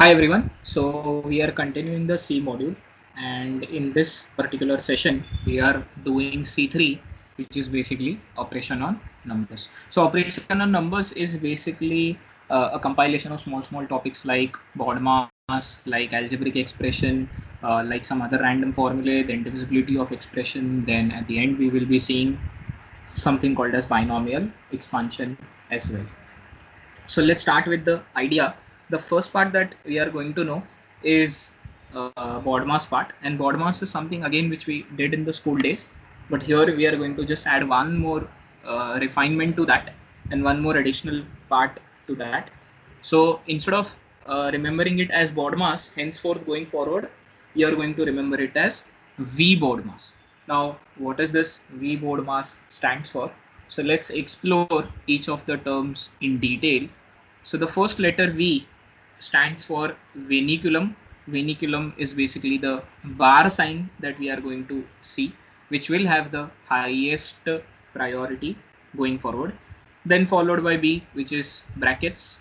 Hi everyone. So we are continuing the C module, and in this particular session we are doing C3, which is basically operation on numbers. So operation on numbers is basically a compilation of small topics like BODMAS, like algebraic expression, like some other random formulae, then divisibility of expression. Then at the end we will be seeing something called as binomial expansion as well. So let's start with the idea. The first part that we are going to know is BODMAS part, and BODMAS is something again which we did in the school days, but here we are going to just add one more refinement to that and one more additional part to that. So instead of remembering it as BODMAS, henceforth going forward, you are going to remember it as VBODMAS. Now, what is this VBODMAS stands for? So let's explore each of the terms in detail. So the first letter V stands for veniculum. Veniculum is basically the bar sign that we are going to see, which will have the highest priority going forward. Then followed by B, which is brackets.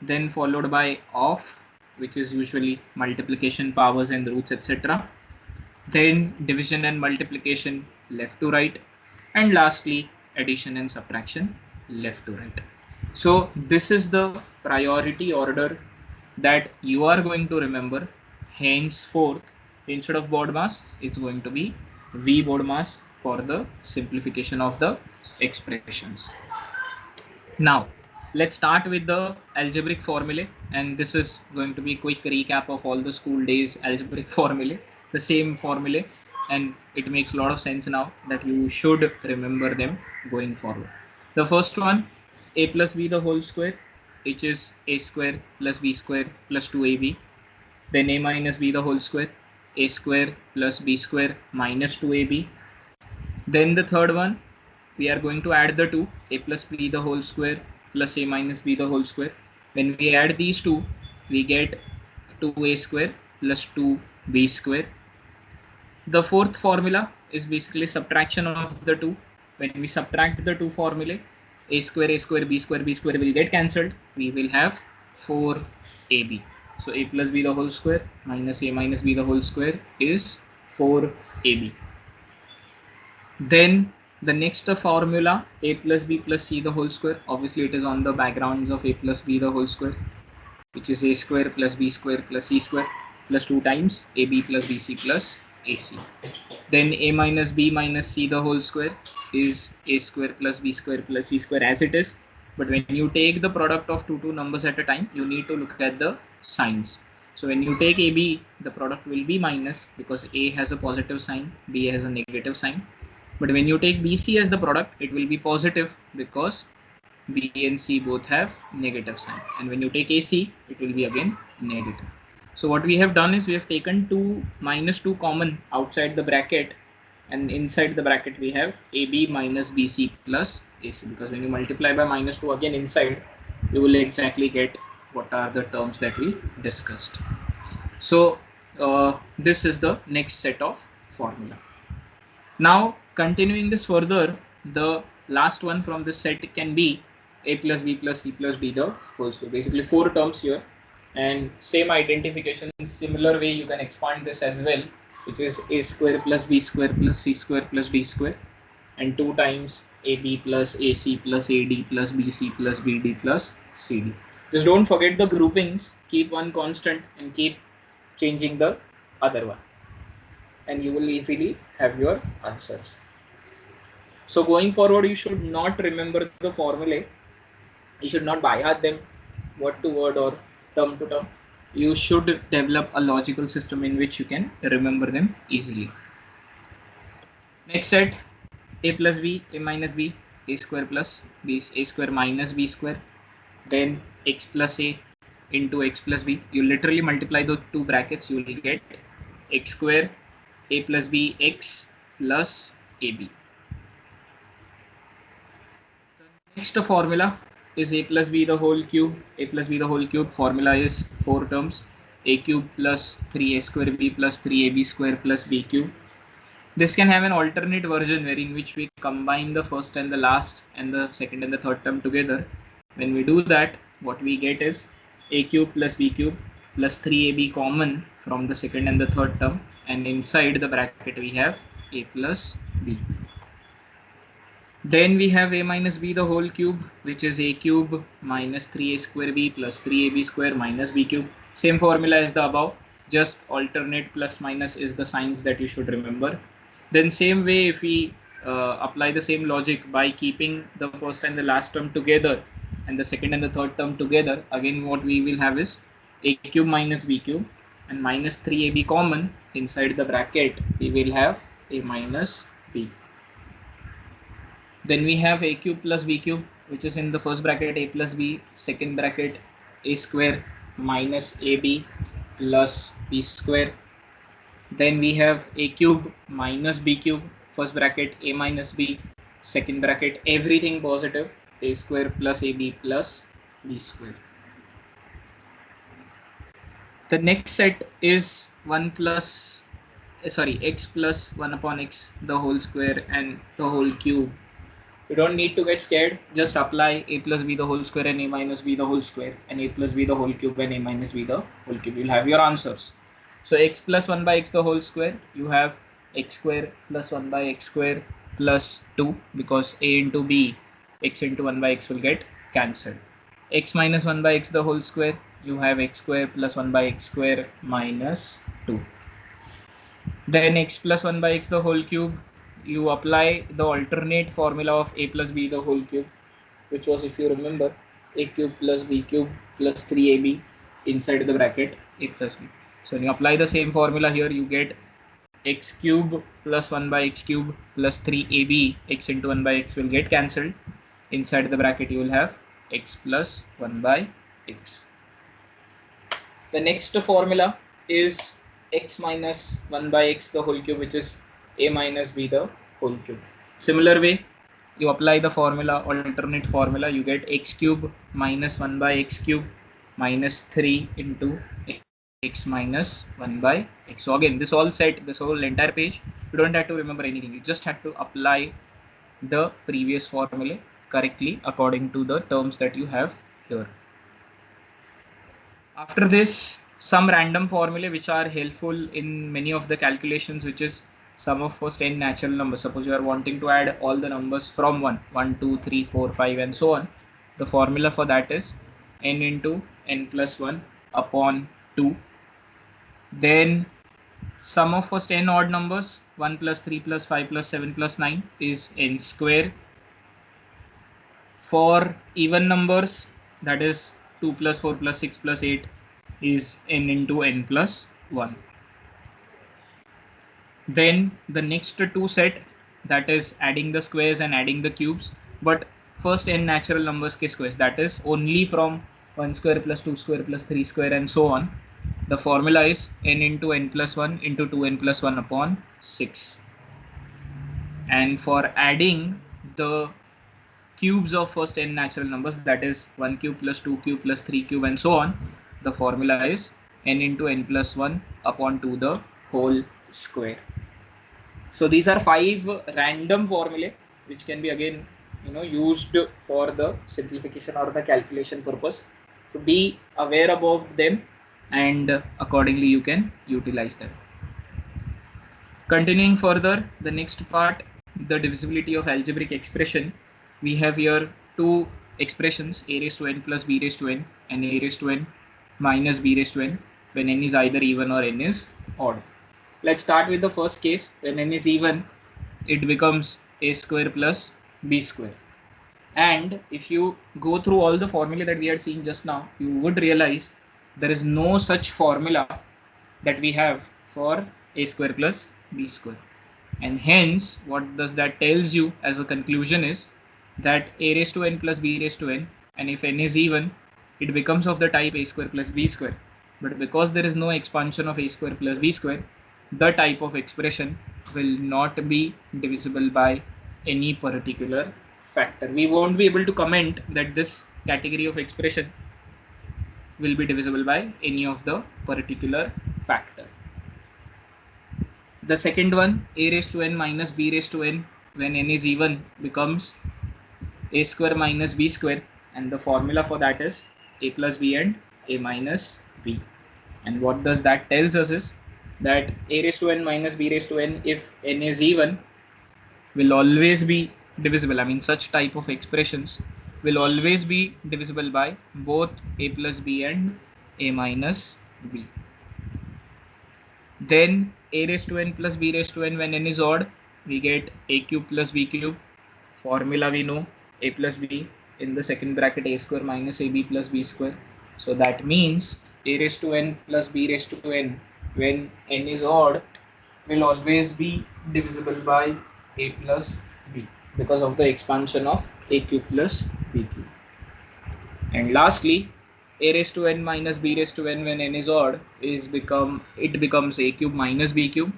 Then followed by off, which is usually multiplication, powers and roots, etc. Then division and multiplication left to right, and lastly addition and subtraction left to right. So this is the priority order that you are going to remember. Henceforth, instead of BODMAS, it's going to be VBODMAS for the simplification of the expressions. Now, let's start with the algebraic formulae, and this is going to be a quick recap of all the school days algebraic formulae, the same formulae, and it makes a lot of sense now that you should remember them going forward. The first one, a plus b the whole square, which is a square plus b square plus 2ab. Then a minus b the whole square, a square plus b square minus 2ab. Then the third one, we are going to add the two, a plus b the whole square plus a minus b the whole square. When we add these two, we get 2a square plus 2b square. The fourth formula is basically subtraction of the two. When we subtract the two formulae, a square, b square will get cancelled. We will have 4ab. So a plus b the whole square minus a minus b the whole square is 4ab. Then the next formula, a plus b plus c the whole square. Obviously it is on the backgrounds of a plus b the whole square, which is a square plus b square plus c square plus 2 times ab plus bc plus ac. Then a minus b minus c the whole square is a square plus b square plus c square as it is. But when you take the product of two numbers at a time, you need to look at the signs. So when you take AB, the product will be minus because A has a positive sign, B has a negative sign. But when you take BC as the product, it will be positive because B and C both have negative sign. And when you take AC, it will be again negative. So what we have done is we have taken 2 minus 2 common outside the bracket, and inside the bracket we have AB minus BC plus AC, because when you multiply by minus 2 again inside, you will exactly get what are the terms that we discussed. So this is the next set of formula. Now continuing this further, the last one from this set can be a plus b plus c plus d the whole square. Basically 4 terms here, and same identification. Similar way you can expand this as well, which is a square plus b square plus c square plus d square, and 2 times ab plus ac plus ad plus bc plus bd plus cd. Just don't forget the groupings. Keep one constant and keep changing the other one, and you will easily have your answers. So going forward, you should not remember the formulae. You should not by heart them word to word or term to term. You should develop a logical system in which you can remember them easily. Next set, a plus b, a minus b, a square plus b, a square minus b square, then x plus a into x plus b. You literally multiply the two brackets, you will get x square a plus b x plus ab. The next formula is a plus b the whole cube. A plus b the whole cube formula is 4 terms, a cube plus 3a square b plus 3ab square plus b cube. This can have an alternate version wherein which we combine the first and the last and the second and the third term together. When we do that, what we get is a cube plus b cube plus 3ab common from the second and the third term, and inside the bracket we have a plus b. Then we have a minus b the whole cube, which is a cube minus 3a square b plus 3ab square minus b cube. Same formula as the above, just alternate plus minus is the signs that you should remember. Then same way, if we apply the same logic by keeping the first and the last term together and the second and the third term together, again what we will have is a cube minus b cube, and minus 3ab common inside the bracket we will have a minus b. Then we have a cube plus b cube, which is in the first bracket a plus b, second bracket a square minus ab plus b square. Then we have a cube minus b cube, first bracket a minus b, second bracket everything positive, a square plus ab plus b square. The next set is x plus 1 upon x the whole square and the whole cube. You don't need to get scared, just apply a plus b the whole square and a minus b the whole square and a plus b the whole cube and a minus b the whole cube. You'll have your answers. So x plus 1 by x the whole square, you have x square plus 1 by x square plus 2, because a into b, x into 1 by x will get cancelled. X minus 1 by x the whole square, you have x square plus 1 by x square minus 2. Then x plus 1 by x the whole cube, you apply the alternate formula of a plus b the whole cube, which was, if you remember, a cube plus b cube plus 3ab inside the bracket a plus b. So when you apply the same formula here, you get x cube plus 1 by x cube plus 3ab, x into 1 by x will get cancelled. Inside the bracket you will have x plus 1 by x. The next formula is x minus 1 by x the whole cube, which is a minus b the whole cube. Similar way, you apply the formula, alternate formula, you get x cube minus 1 by x cube minus 3 into x minus 1 by x. So again, this all set, this whole entire page, you don't have to remember anything. You just have to apply the previous formula correctly according to the terms that you have here. After this, some random formulae which are helpful in many of the calculations, which is sum of first n natural numbers. Suppose you are wanting to add all the numbers from 1, 2, 3, 4, 5 and so on. The formula for that is n into n plus 1 upon 2. Then sum of first n odd numbers, 1 plus 3 plus 5 plus 7 plus 9 is n square. For even numbers, that is 2 plus 4 plus 6 plus 8 is n into n plus 1. Then the next two set, that is adding the squares and adding the cubes, but first n natural numbers ke squares, that is only from 1 square plus 2 square plus 3 square and so on. The formula is n into n plus 1 into 2n plus 1 upon 6. And for adding the cubes of first n natural numbers, that is 1 cube plus 2 cube plus 3 cube and so on, the formula is n into n plus 1 upon 2 the whole square. So these are 5 random formulae which can be again used for the simplification or the calculation purpose. So be aware about them and accordingly you can utilize them. Continuing further, the next part, the divisibility of algebraic expression. We have here two expressions, a raised to n plus b raised to n and a raised to n minus b raised to n, when n is either even or n is odd. Let's start with the first case. When n is even, it becomes a square plus b square. And if you go through all the formula that we had seen just now, you would realize there is no such formula that we have for a square plus b square. And hence, what does that tells you as a conclusion is that a raised to n plus b raised to n, and if n is even, it becomes of the type a square plus b square. But because there is no expansion of a square plus b square, the type of expression will not be divisible by any particular factor. We won't be able to comment that this category of expression will be divisible by any of the particular factor. The second one, a raised to n minus b raised to n, when n is even, becomes a square minus b square, and the formula for that is a plus b and a minus b. And what does that tells us is that a raised to n minus b raised to n, if n is even, will always be divisible. I mean, such type of expressions will always be divisible by both a plus b and a minus b. Then a raised to n plus b raised to n, when n is odd, we get a cube plus b cube. Formula we know, a plus b in the second bracket a square minus ab plus b square. So that means a raised to n plus b raised to n, when n is odd, will always be divisible by a plus b because of the expansion of a cube plus b cube. And lastly, a raised to n minus b raised to n, when n is odd, becomes a cube minus b cube.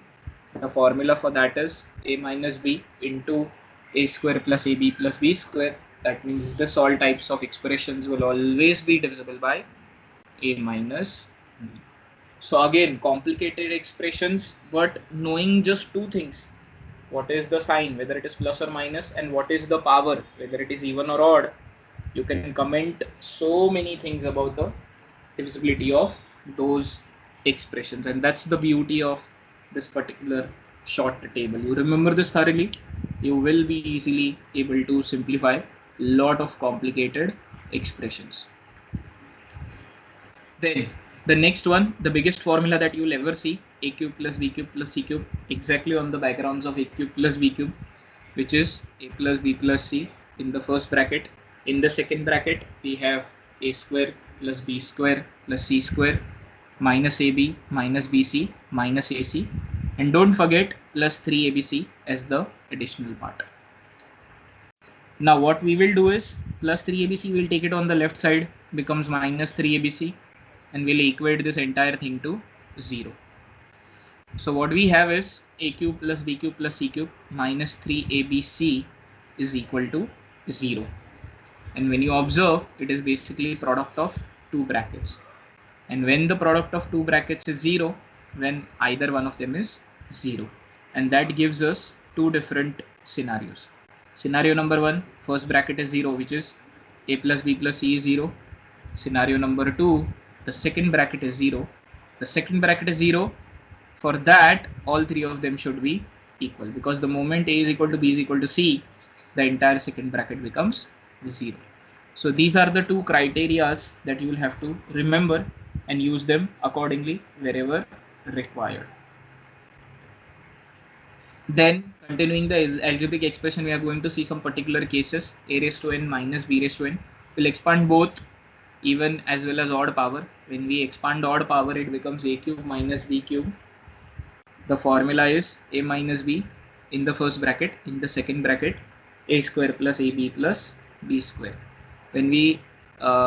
The formula for that is a minus b into a square plus ab plus b square. That means this all types of expressions will always be divisible by a minus b. So again, complicated expressions, but knowing just two things: what is the sign, whether it is plus or minus, and what is the power, whether it is even or odd, you can comment so many things about the divisibility of those expressions. And that's the beauty of this particular short table. You remember this thoroughly, you will be easily able to simplify a lot of complicated expressions. Then the next one, the biggest formula that you will ever see, a cube plus b cube plus c cube, exactly on the backgrounds of a cube plus b cube, which is a plus b plus c in the first bracket. In the second bracket, we have a square plus b square plus c square minus ab minus bc minus ac, and don't forget plus 3abc as the additional part. Now what we will do is plus 3abc, we'll take it on the left side, becomes minus 3abc, and we'll equate this entire thing to 0. So what we have is a cube plus b cube plus c cube minus 3abc is equal to 0. And when you observe, it is basically product of two brackets. And when the product of two brackets is 0, when either one of them is 0. And that gives us two different scenarios. Scenario number 1, first bracket is 0, which is a plus b plus c is 0. Scenario number 2, the second bracket is 0. The second bracket is 0. For that, all three of them should be equal, because the moment a is equal to b is equal to c, the entire second bracket becomes 0. So these are the two criterias that you will have to remember and use them accordingly wherever required. Then continuing the algebraic expression, we are going to see some particular cases. A raised to n minus b raised to n will expand both even as well as odd power. When we expand odd power, it becomes a cube minus b cube. The formula is a minus b in the first bracket, in the second bracket a square plus ab plus b square. When we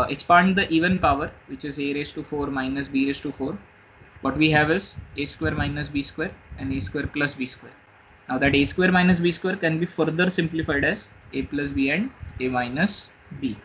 expand the even power, which is a raised to 4 minus b raised to 4, what we have is a square minus b square and a square plus b square. Now that a square minus b square can be further simplified as a plus b and a minus b.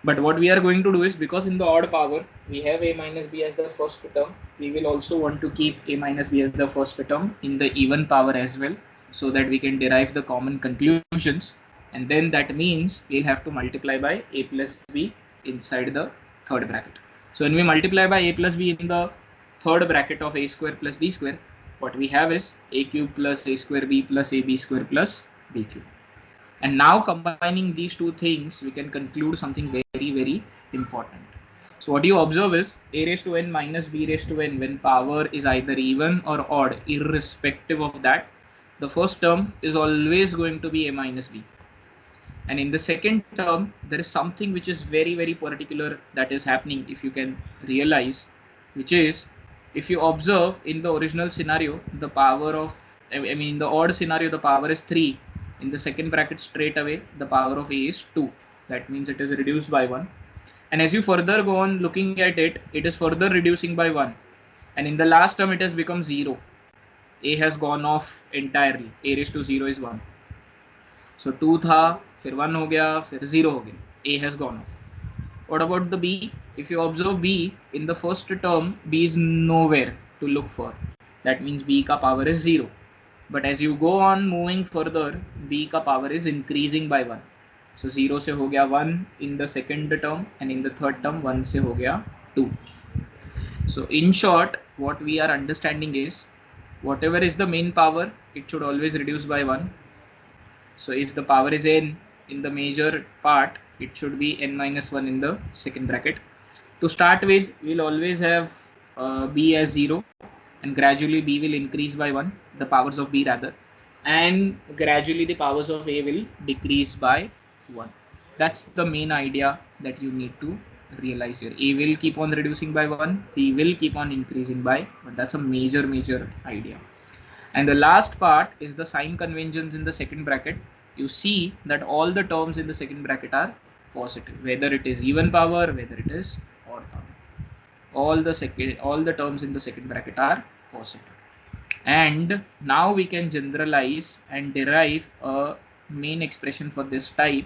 But what we are going to do is, because in the odd power we have a minus b as the first term, we will also want to keep a minus b as the first term in the even power as well, so that we can derive the common conclusions. And then that means we'll have to multiply by a plus b inside the third bracket. So when we multiply by a plus b in the third bracket of a square plus b square, what we have is a cube plus a square b plus ab square plus b cube. And now combining these two things, we can conclude something very, very important. So what you observe is a raised to n minus b raised to n, when power is either even or odd, irrespective of that, the first term is always going to be a minus b. And in the second term, there is something which is very, very particular that is happening, if you can realize, which is, if you observe in the original scenario, the power of, in the odd scenario, the power is 3. In the second bracket, straight away, the power of a is 2. That means it is reduced by 1. And as you further go on looking at it, it is further reducing by 1. And in the last term, it has become 0. A has gone off entirely. A raised to 0 is 1. So 2 tha, फिर 1 हो गया, फिर 0 हो गया. A has gone off. What about the B? If you observe B, in the first term, B is nowhere to look for. That means B ka power is 0. But as you go on moving further, B ka power is increasing by 1. So 0 se ho gaya 1 in the second term, and in the third term 1 se ho gaya 2. So in short, what we are understanding is whatever is the main power, it should always reduce by 1. So if the power is n in the major part, it should be n minus 1 in the second bracket. To start with, we'll always have b as 0, and gradually b will increase by 1, the powers of b rather, and gradually the powers of a will decrease by 1. That's the main idea that you need to realize here. A will keep on reducing by 1, b will keep on increasing by 1. That's a major idea. And the last part is the sign conventions in the second bracket. You see that all the terms in the second bracket are positive, whether it is even power, whether it is odd power. All the terms in the second bracket are positive. And now we can generalize and derive a main expression for this type,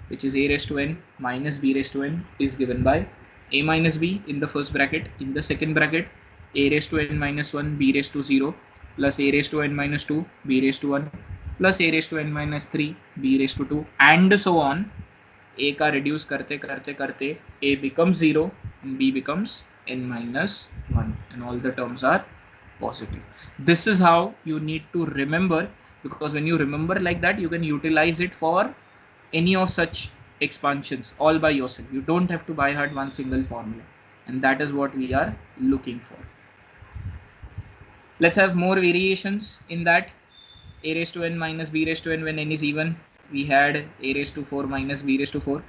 which is a raised to n minus b raised to n is given by a minus b in the first bracket. In the second bracket, a raised to n minus 1 b raised to 0 plus a raised to n minus 2 b raised to 1 plus a raised to n minus 3 b raised to 2 and so on. A का reduce करते करते करते a becomes 0 and b becomes n minus 1 and all the terms are positive. This is how you need to remember, because when you remember like that, you can utilize it for any of such expansions all by yourself. You don't have to by heart one single formula, and that is what we are looking for. Let's have more variations in that. A raised to n minus b raised to n when n is even, we had a raised to 4 minus b raised to 4,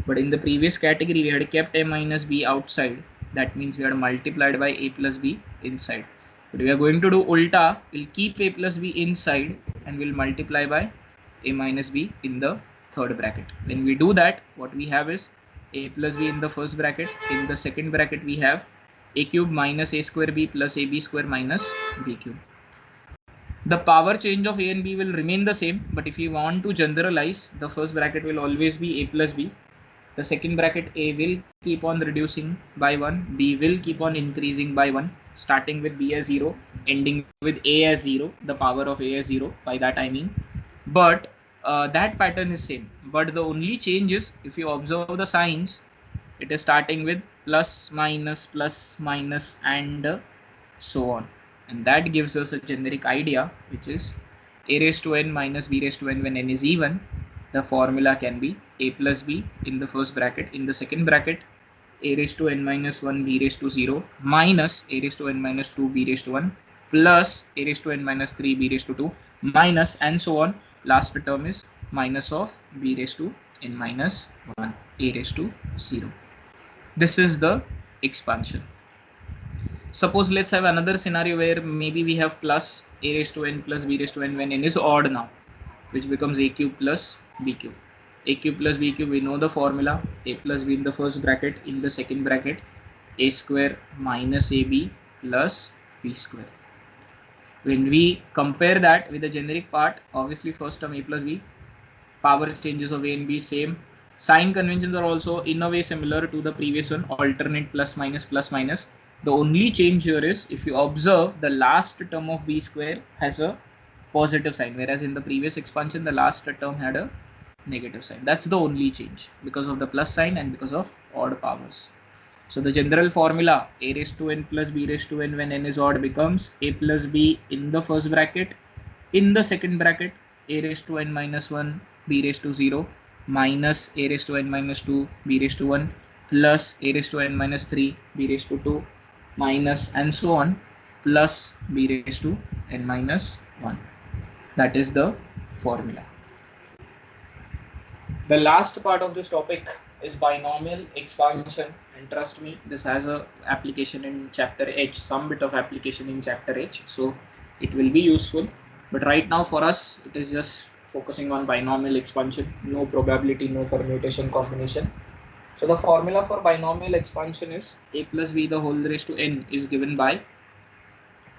but in the previous category we had kept a minus b outside. That means we had multiplied by a plus b inside. But we are going to do ulta. We'll keep a plus b inside and we'll multiply by a minus b in the third bracket. When we do that, what we have is a plus b in the first bracket. In the second bracket, we have a cube minus a square b plus ab square minus b cube. The power change of a and b will remain the same, but if you want to generalize, the first bracket will always be a plus b. The second bracket, a will keep on reducing by 1, b will keep on increasing by 1, starting with b as 0, ending with a as 0, the power of a as 0, by that I mean. But that pattern is same, but the only change is, if you observe the signs, it is starting with plus minus and so on, and that gives us a generic idea, which is a raised to n minus b raised to n when n is even. The formula can be a plus b in the first bracket. In the second bracket, a raised to n minus 1 b raised to 0 minus a raised to n minus 2 b raised to 1 plus a raised to n minus 3 b raised to 2 minus and so on. Last term is minus of b raised to n minus 1 a raised to 0. This is the expansion. Suppose let's have another scenario where maybe we have plus a raised to n plus b raised to n when n is odd now, which becomes a cube plus b cube. A cube plus b cube, we know the formula. A plus b in the first bracket. In the second bracket, a square minus ab plus b square. When we compare that with the generic part, obviously first term a plus b, power changes of a and b same. Sign conventions are also in a way similar to the previous one, alternate plus minus plus minus. The only change here is, if you observe, the last term of b square has a positive sign, whereas in the previous expansion the last term had a negative sign. That's the only change, because of the plus sign and because of odd powers. So the general formula, a raised to n plus b raised to n when n is odd, becomes a plus b in the first bracket. In the second bracket, a raised to n minus 1 b raised to 0 minus a raised to n minus 2 b raised to 1 plus a raised to n minus 3 b raised to 2 minus and so on plus b raised to n minus 1. That is the formula. The last part of this topic is binomial expansion, and trust me, this has a application in chapter H, some bit of application in chapter H, so it will be useful. But right now for us, it is just focusing on binomial expansion, no probability, no permutation combination. So the formula for binomial expansion is a plus b the whole raised to n is given by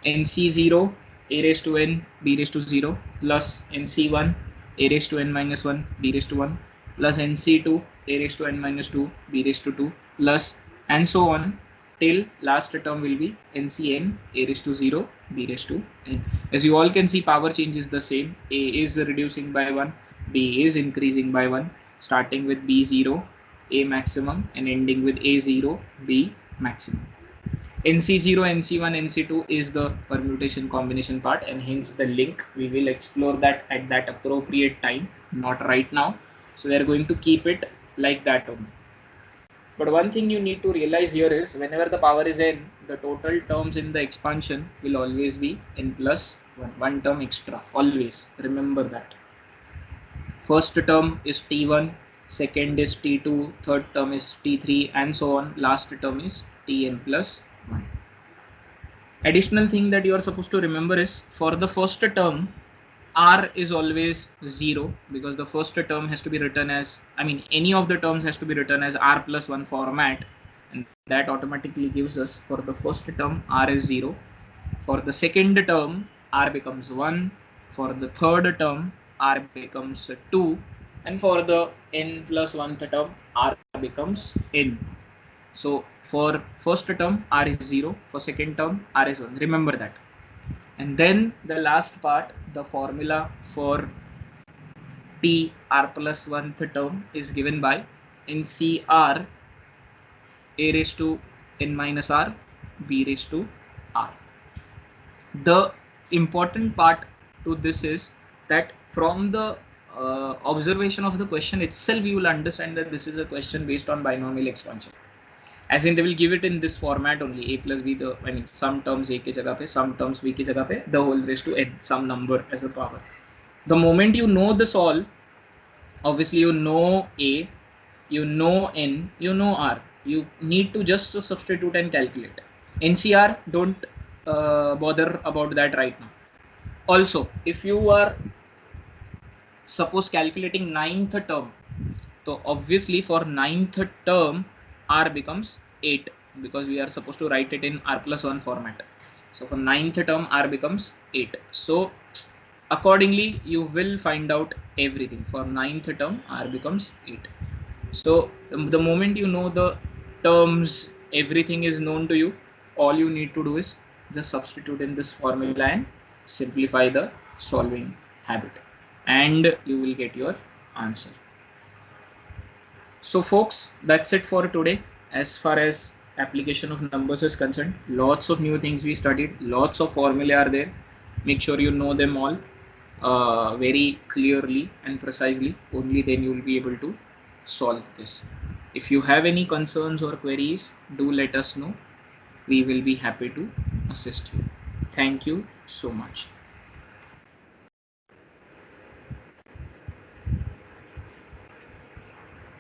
nc0 a raised to n b raised to 0 plus nc1 a raised to n minus 1 b raised to 1 plus nc2 a raised to n minus 2 b raised to 2 plus and so on till last term will be ncn a raised to 0 b raised to n. As you all can see, power change is the same. A is reducing by 1, b is increasing by 1, starting with b0 a maximum and ending with a0 b maximum. NC0, NC1, NC2 is the permutation combination part, and hence the link. We will explore that at that appropriate time, not right now. So we are going to keep it like that only. But one thing you need to realize here is whenever the power is n, the total terms in the expansion will always be n plus 1, one term extra, always. Remember that. First term is T1, second is T2, third term is T3, and so on. Last term is Tn plus 1. Additional thing that you are supposed to remember is for the first term, R is always 0 because the first term has to be written as, I mean, any of the terms has to be written as R plus 1 format, and that automatically gives us for the first term R is 0. For the second term, R becomes 1. For the third term, R becomes 2. And for the n plus 1th term, R becomes n. So for first term, R is 0. For second term, R is 1. Remember that. And then the last part, the formula for T R plus 1th term is given by NCR A raised to n minus R B raised to R. The important part to this is that from the observation of the question itself, you will understand that this is a question based on binomial expansion. As in, they will give it in this format only, a plus b, the, I mean, some terms a ki jagah pe, some terms b ki jagah pe, the whole raised to n, some number as a power. The moment you know this all, obviously you know a, you know n, you know r. You need to just substitute and calculate. NCR, don't bother about that right now. Also, if you are suppose calculating 9th term, so obviously for 9th term R becomes 8 because we are supposed to write it in R plus 1 format. So for 9th term R becomes 8. So accordingly you will find out everything. For 9th term R becomes 8. So the moment you know the terms, everything is known to you, all you need to do is just substitute in this formula and simplify the solving habit, and you will get your answer. So folks, that's it for today. As far as application of numbers is concerned, lots of new things we studied, lots of formulae are there. Make sure you know them all very clearly and precisely. Only then you will be able to solve this. If you have any concerns or queries, do let us know. We will be happy to assist you. Thank you so much.